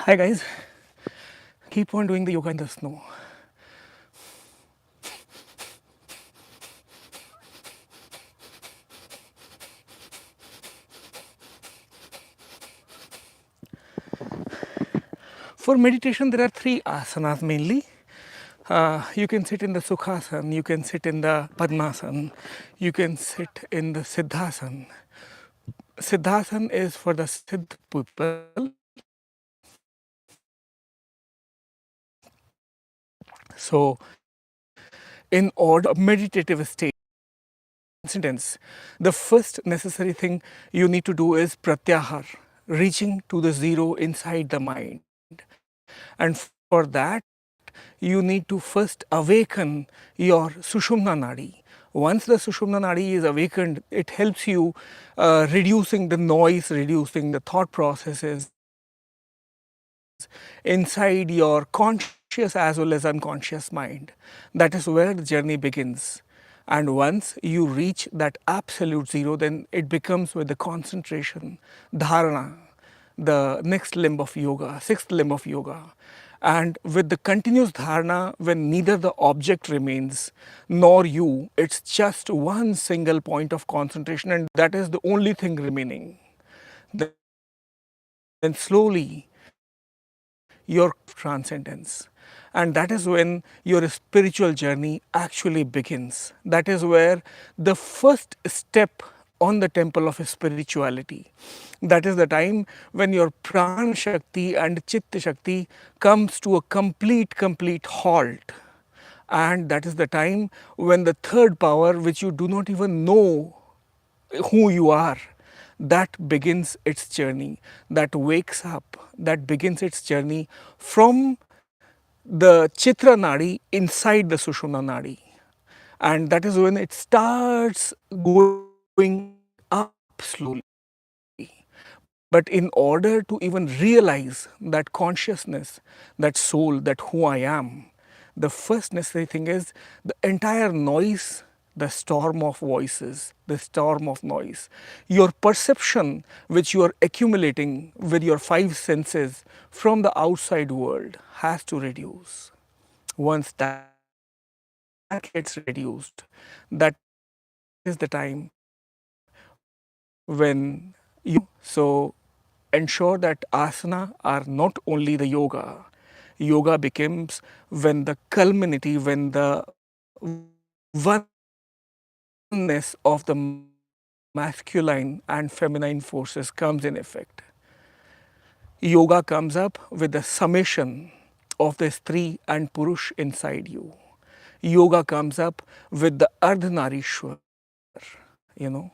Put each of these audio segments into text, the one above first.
Hi guys, keep on doing the yoga in the snow. For meditation, there are three asanas mainly. You can sit in the Sukhasana, you can sit in the Padmasana, you can sit in the Siddhasana. Siddhasana is for the Siddh people. So, in order meditative state, instance, the first necessary thing you need to do is pratyahar, reaching to the zero inside the mind. And for that, you need to first awaken your Sushumna Nadi. Once the Sushumna Nadi is awakened, it helps you reducing the noise, reducing the thought processes inside your conscious as well as unconscious mind. That is where the journey begins. And once you reach that absolute zero, then it becomes with the concentration, dharana, the next limb of yoga, sixth limb of yoga. And with the continuous dharana, when neither the object remains nor you, it's just one single point of concentration, and that is the only thing remaining. Then slowly your transcendence. And that is when your spiritual journey actually begins. That is where the first step on the temple of spirituality. That is the time when your Pran Shakti and Chitta Shakti comes to a complete halt. And that is the time when the third power, which you do not even know who you are, that begins its journey, that wakes up, that begins its journey from the Chitra Nadi inside the Sushumna Nadi. And that is when it starts going up slowly. But in order to even realize that consciousness, that soul, that who I am, the first necessary thing is the entire noise, the storm of voices, the storm of noise, your perception which you are accumulating with your five senses from the outside world has to reduce. Once that gets reduced, that is the time when so ensure that asana are not only the yoga. Yoga becomes when the culminity, when the oneness of the masculine and feminine forces comes in effect. Yoga comes up with the summation of the Stri and Purush inside you. Yoga comes up with the Ardhanarishwar, you know.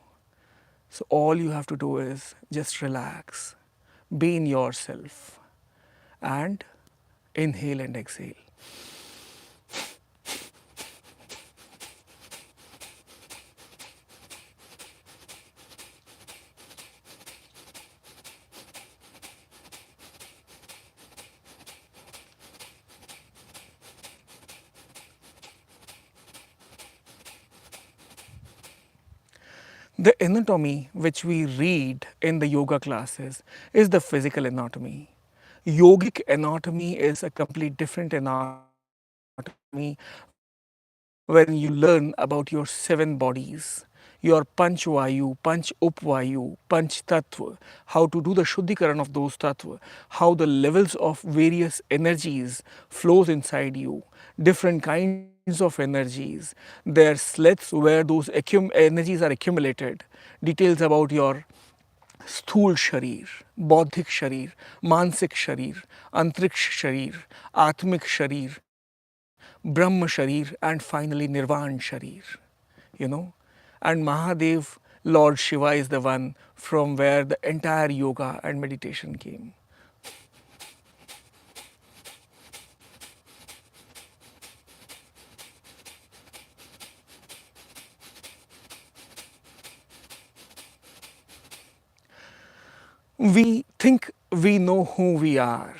So all you have to do is just relax, be in yourself, and inhale and exhale. The anatomy which we read in the yoga classes is the physical anatomy. Yogic anatomy is a complete different anatomy when you learn about your seven bodies, your Panch Vayu, Panch Upvayu, Panch Tattva, how to do the Shuddhikaran of those Tattva, how the levels of various energies flows inside you, different kinds of energies, their slits where those energies are accumulated, details about your स्थूल शरीर, बौद्धिक शरीर, मानसिक शरीर, अंतरिक्ष शरीर, आत्मिक शरीर, Brahma Sharir, and finally Nirvan Sharir, you know. And Mahadev, Lord Shiva, is the one from where the entire yoga and meditation came. We think we know who we are.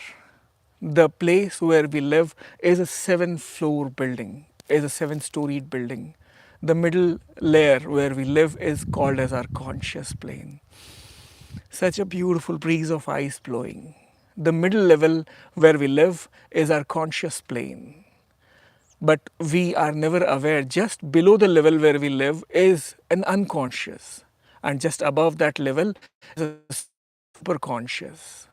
The place where we live is a 7-floor building, is a 7-storied building. The middle layer where we live is called as our conscious plane. Such a beautiful breeze of ice blowing. The middle level where we live is our conscious plane. But we are never aware. Just below the level where we live is an unconscious. And just above that level is a superconscious.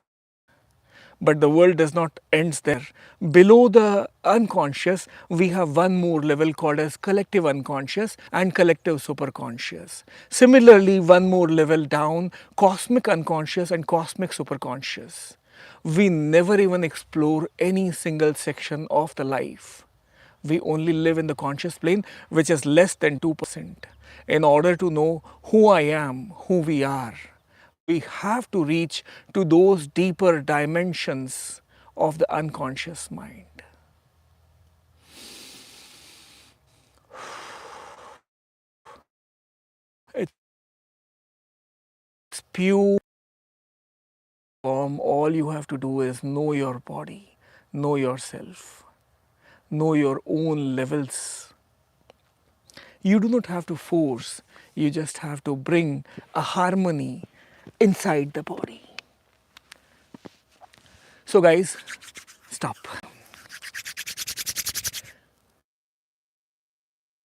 But the world does not end there. Below the unconscious, we have one more level called as collective unconscious and collective superconscious. Similarly, one more level down, cosmic unconscious and cosmic superconscious. We never even explore any single section of the life. We only live in the conscious plane, which is less than 2%. In order to know who I am, who we are, we have to reach to those deeper dimensions of the unconscious mind. It's pure form. All you have to do is know your body, know yourself, know your own levels. You do not have to force, you just have to bring a harmony inside the body. So, guys, stop.